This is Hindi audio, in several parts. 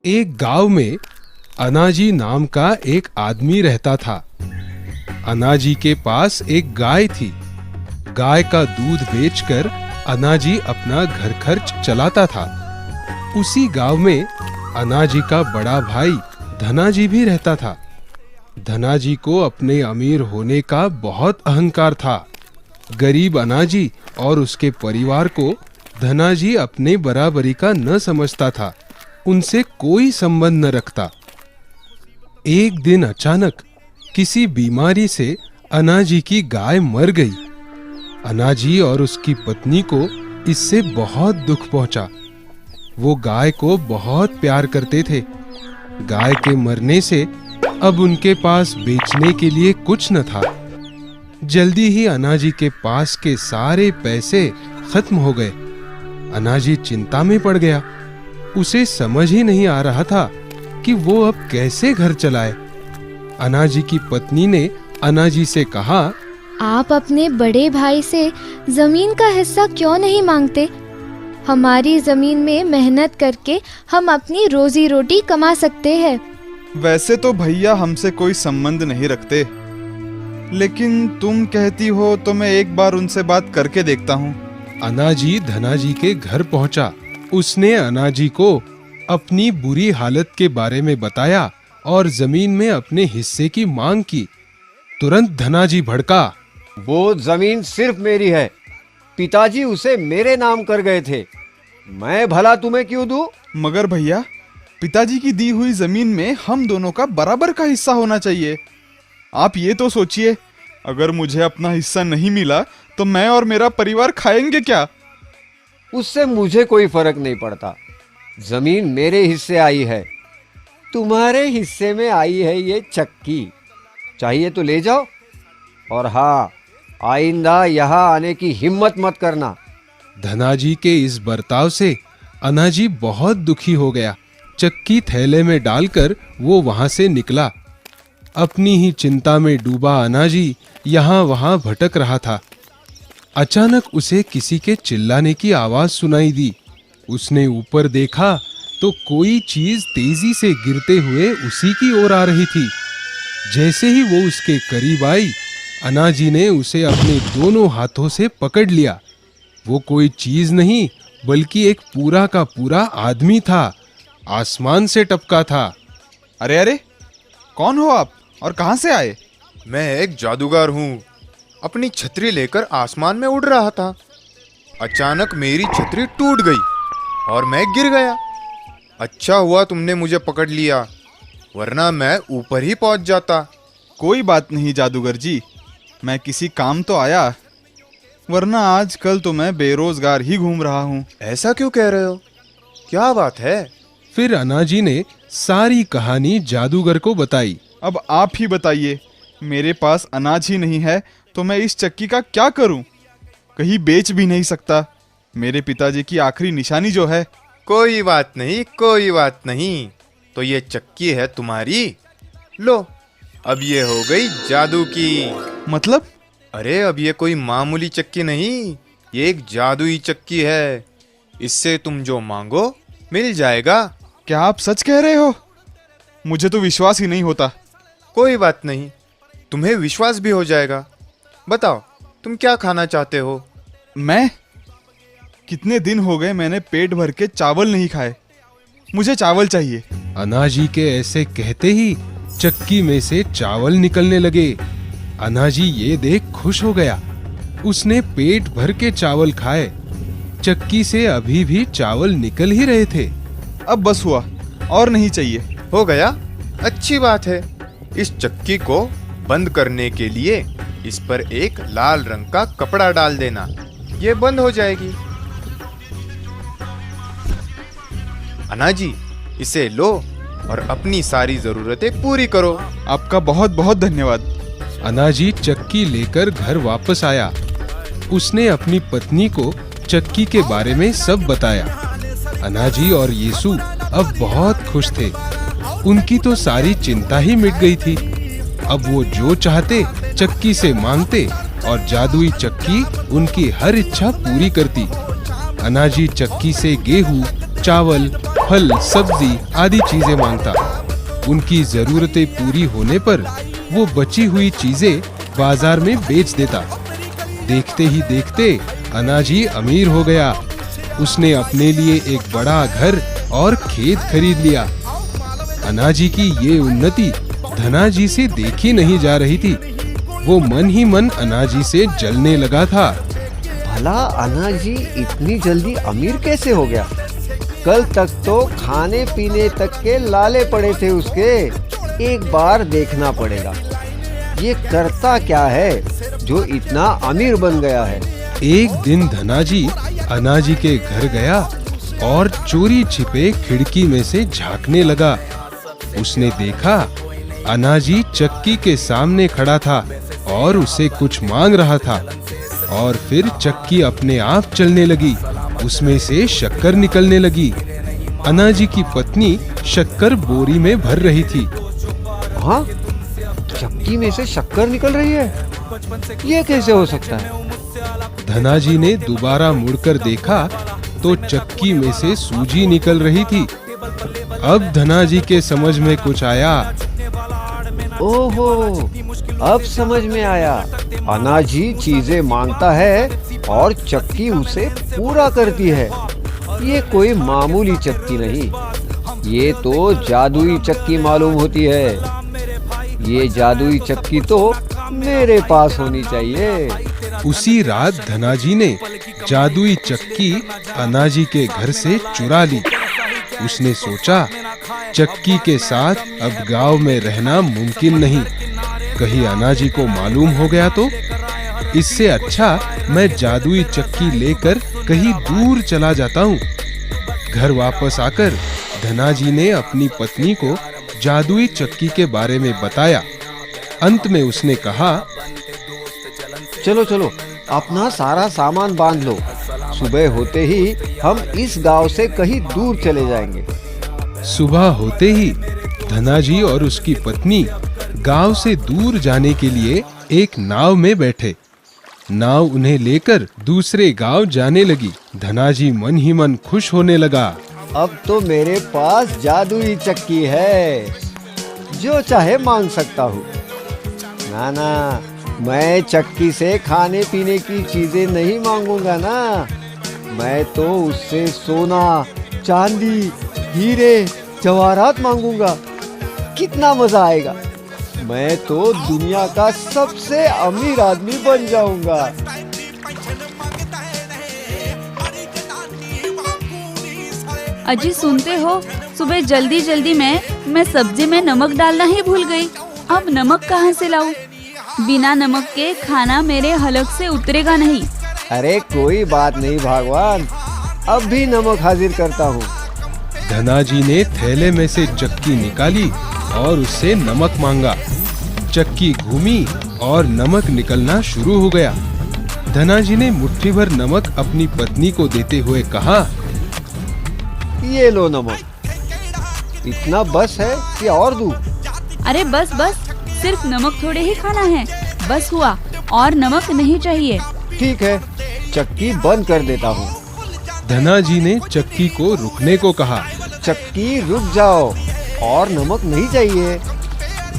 एक गांव में अनाजी नाम का एक आदमी रहता था। अनाजी के पास एक गाय थी। गाय का दूध बेचकर अनाजी अपना घर खर्च चलाता था। उसी गांव में अनाजी का बड़ा भाई धनाजी भी रहता था। धनाजी को अपने अमीर होने का बहुत अहंकार था। गरीब अनाजी और उसके परिवार को धनाजी अपने बराबरी का न समझता था, उनसे कोई संबंध न रखता। एक दिन अचानक किसी बीमारी से अनाजी की गाय मर गई। अनाजी और उसकी पत्नी को इससे बहुत दुख पहुंचा। वो गाय को बहुत प्यार करते थे। गाय के मरने से अब उनके पास बेचने के लिए कुछ न था। जल्दी ही अनाजी के पास के सारे पैसे खत्म हो गए। अनाजी चिंता में पड़ गया। उसे समझ ही नहीं आ रहा था कि वो अब कैसे घर चलाए। अनाजी की पत्नी ने अनाजी से कहा, आप अपने बड़े भाई से जमीन का हिस्सा क्यों नहीं मांगते? हमारी जमीन में मेहनत करके हम अपनी रोजी रोटी कमा सकते हैं। वैसे तो भैया हमसे कोई संबंध नहीं रखते, लेकिन तुम कहती हो तो मैं एक बार उनसे बात करके देखता हूँ। अनाजी धनाजी के घर पहुंचा। उसने अनाजी को अपनी बुरी हालत के बारे में बताया और जमीन में अपने हिस्से की मांग की। तुरंत धनाजी भड़का, वो जमीन सिर्फ मेरी है। पिताजी उसे मेरे नाम कर गए थे। मैं भला तुम्हें क्यों दूं? मगर भैया, पिताजी की दी हुई जमीन में हम दोनों का बराबर का हिस्सा होना चाहिए। आप ये तो सोचिए, अगर मुझे अपना हिस्सा नहीं मिला तो मैं और मेरा परिवार खाएंगे क्या? उससे मुझे कोई फर्क नहीं पड़ता। जमीन मेरे हिस्से आई है, तुम्हारे हिस्से में आई है ये चक्की। चाहिए तो ले जाओ, और हाँ, आइंदा यहाँ आने की हिम्मत मत करना। धनाजी के इस बर्ताव से अनाजी बहुत दुखी हो गया। चक्की थैले में डालकर वो वहां से निकला। अपनी ही चिंता में डूबा अनाजी यहाँ वहां भटक रहा था। अचानक उसे किसी के चिल्लाने की आवाज सुनाई दी। उसने ऊपर देखा तो कोई चीज तेजी से गिरते हुए उसी की ओर आ रही थी। जैसे ही वो उसके करीब आई, अनाजी ने उसे अपने दोनों हाथों से पकड़ लिया। वो कोई चीज नहीं बल्कि एक पूरा का पूरा आदमी था। आसमान से टपका था। अरे अरे, कौन हो आप और कहां से आए? मैं एक जादूगर हूँ। अपनी छतरी लेकर आसमान में उड़ रहा था। अचानक मेरी छतरी टूट गई और मैं गिर गया। अच्छा हुआ तुमने मुझे पकड़ लिया, वरना मैं ऊपर ही पहुंच जाता। कोई बात नहीं जादूगर जी, मैं किसी काम तो आया, वरना आजकल तो मैं बेरोजगार ही घूम रहा हूँ। ऐसा क्यों कह रहे हो? क्या बात है? फिर अनाजी ने सारी कहानी जादूगर को बताई। अब आप ही बताइए, मेरे पास अनाज ही नहीं है तो मैं इस चक्की का क्या करूं? कहीं बेच भी नहीं सकता। मेरे पिताजी की आखिरी निशानी जो है। कोई बात नहीं, कोई बात नहीं। तो ये चक्की है तुम्हारी। लो, अब ये हो गई जादू की। मतलब? अरे अब ये कोई मामूली चक्की नहीं, ये एक जादुई चक्की है। इससे तुम जो मांगो मिल जाएगा। क्या आप सच कह रहे हो? मुझे तो विश्वास ही नहीं होता। कोई बात नहीं, तुम्हें विश्वास भी हो जाएगा। बताओ, तुम क्या खाना चाहते हो? मैं? कितने दिन हो गए मैंने पेट भर के चावल नहीं खाए। मुझे चावल चाहिए। अनाजी के ऐसे कहते ही चक्की में से चावल निकलने लगे। अनाजी ये देख खुश हो गया। उसने पेट भर के चावल खाए। चक्की से अभी भी चावल निकल ही रहे थे। अब बस हुआ, और नहीं चाहिए। हो गया? अच्छी बात है। इस चक्की को बंद करने के लिए इस पर एक लाल रंग का कपड़ा डाल देना, ये बंद हो जाएगी। अनाजी, इसे लो और अपनी सारी जरूरतें पूरी करो। आपका बहुत बहुत धन्यवाद। अनाजी चक्की लेकर घर वापस आया। उसने अपनी पत्नी को चक्की के बारे में सब बताया। अनाजी और यीशु अब बहुत खुश थे। उनकी तो सारी चिंता ही मिट गई थी। अब वो जो चाहते चक्की से मांगते और जादुई चक्की उनकी हर इच्छा पूरी करती। अनाजी चक्की से गेहूं, चावल फल, सब्जी आदि चीजें मांगता। उनकी जरूरतें पूरी होने पर वो बची हुई चीजें बाजार में बेच देता। देखते ही देखते अनाजी अमीर हो गया। उसने अपने लिए एक बड़ा घर और खेत खरीद लिया। अनाजी की ये उन्नति धनाजी से देखी नहीं जा रही थी। वो मन ही मन अनाजी से जलने लगा था। भला अनाजी इतनी जल्दी अमीर कैसे हो गया? कल तक तो खाने पीने तक के लाले पड़े थे उसके। एक बार देखना पड़ेगा ये करता क्या है जो इतना अमीर बन गया है। एक दिन धनाजी अनाजी के घर गया और चोरी छिपे खिड़की में से झांकने लगा। उसने देखा अनाजी चक्की के सामने खड़ा था और उसे कुछ मांग रहा था। और फिर चक्की अपने आप चलने लगी। उसमें से शक्कर निकलने लगी। अनाजी की पत्नी शक्कर बोरी में भर रही थी। हाँ, चक्की में से शक्कर निकल रही है? ये कैसे हो सकता है? धनाजी ने दोबारा मुड़कर देखा तो चक्की में से सूजी निकल रही थी। अब धनाजी के समझ में कुछ आया। ओहो, अब समझ में आया। अनाजी चीजें मांगता है और चक्की उसे पूरा करती है। ये कोई मामूली चक्की नहीं, ये तो जादुई चक्की मालूम होती है। ये जादुई चक्की तो मेरे पास होनी चाहिए। उसी रात धनाजी ने जादुई चक्की अनाजी के घर से चुरा ली। उसने सोचा चक्की के साथ अब गांव में रहना मुमकिन नहीं। कहीं अनाजी को मालूम हो गया तो? इससे अच्छा मैं जादुई चक्की लेकर कहीं दूर चला जाता हूँ। घर वापस आकर धनाजी ने अपनी पत्नी को जादुई चक्की के बारे में बताया। अंत में उसने कहा, चलो चलो, अपना सारा सामान बांध लो। सुबह होते ही हम इस गांव से कहीं दूर चले जाएंगे। सुबह होते ही धनाजी और उसकी पत्नी गांव से दूर जाने के लिए एक नाव में बैठे। नाव उन्हें लेकर दूसरे गांव जाने लगी। धनाजी मन ही मन खुश होने लगा। अब तो मेरे पास जादुई चक्की है, जो चाहे मांग सकता हूँ। ना, मैं चक्की से खाने पीने की चीजें नहीं मांगूंगा ना। मैं तो उससे सोना, चांदी, हीरे, जवाहरात मांगूंगा। कितना मजा आएगा। मैं तो दुनिया का सबसे अमीर आदमी बन जाऊंगा। अजी सुनते हो, सुबह जल्दी जल्दी मैं सब्जी में नमक डालना ही भूल गई। अब नमक कहाँ से लाऊं? बिना नमक के खाना मेरे हलक से उतरेगा नहीं। अरे कोई बात नहीं भगवान, अब भी नमक हाजिर करता हूँ। धनाजी ने थैले में से चक्की निकाली और उससे नमक मांगा। चक्की घूमी और नमक निकलना शुरू हो गया। धनाजी ने मुट्ठी भर नमक अपनी पत्नी को देते हुए कहा, ये लो नमक। इतना बस है कि और दूं? अरे बस बस, सिर्फ नमक थोड़े ही खाना है। बस हुआ, और नमक नहीं चाहिए। ठीक है, चक्की बंद कर देता हूँ। धनाजी ने चक्की को रुकने को कहा। चक्की रुक जाओ, और नमक नहीं चाहिए।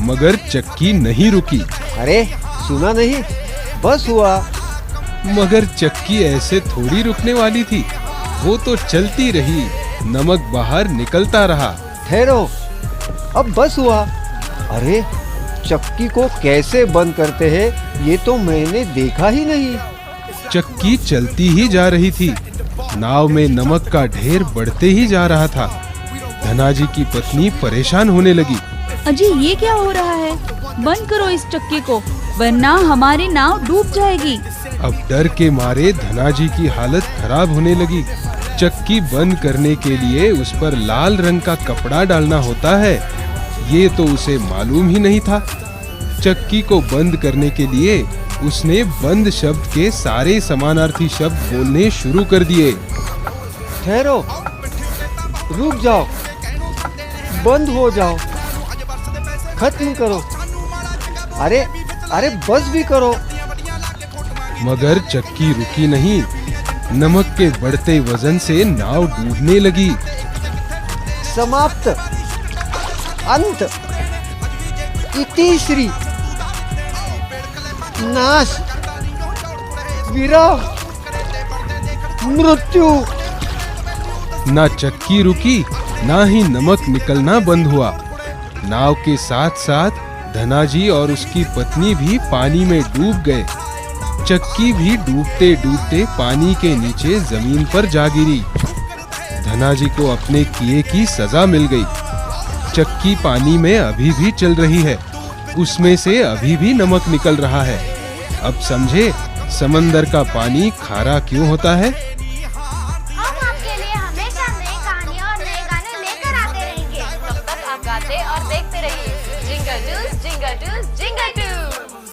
मगर चक्की नहीं रुकी। अरे सुना नहीं, बस हुआ। मगर चक्की ऐसे थोड़ी रुकने वाली थी। वो तो चलती रही, नमक बाहर निकलता रहा। ठहरो, अब बस हुआ। अरे चक्की को कैसे बंद करते हैं ये तो मैंने देखा ही नहीं। चक्की चलती ही जा रही थी। नाव में नमक का ढेर बढ़ते ही जा रहा था। धनाजी की पत्नी परेशान होने लगी। अजी ये क्या हो रहा है? बंद करो इस चक्की को, वरना हमारी नाव डूब जाएगी। अब डर के मारे धनाजी की हालत खराब होने लगी। चक्की बंद करने के लिए उस पर लाल रंग का कपड़ा डालना होता है, ये तो उसे मालूम ही नहीं था। चक्की को बंद करने के लिए उसने बंद शब्द के सारे समानार्थी शब्द बोलने शुरू कर दिए। ठहरो, रुक जाओ, बंद हो जाओ, खत्म करो। अरे अरे बस भी करो। मगर चक्की रुकी नहीं। नमक के बढ़ते वजन से नाव डूबने लगी। समाप्त, अंत, इति श्री, नाश, विरह, मृत्यु। ना चक्की रुकी, ना ही नमक निकलना बंद हुआ। नाव के साथ साथ धनाजी और उसकी पत्नी भी पानी में डूब गए। चक्की भी डूबते डूबते पानी के नीचे जमीन पर जा गिरी। धनाजी को अपने किए की सजा मिल गई। चक्की पानी में अभी भी चल रही है, उसमें से अभी भी नमक निकल रहा है। अब समझे समंदर का पानी खारा क्यों होता है?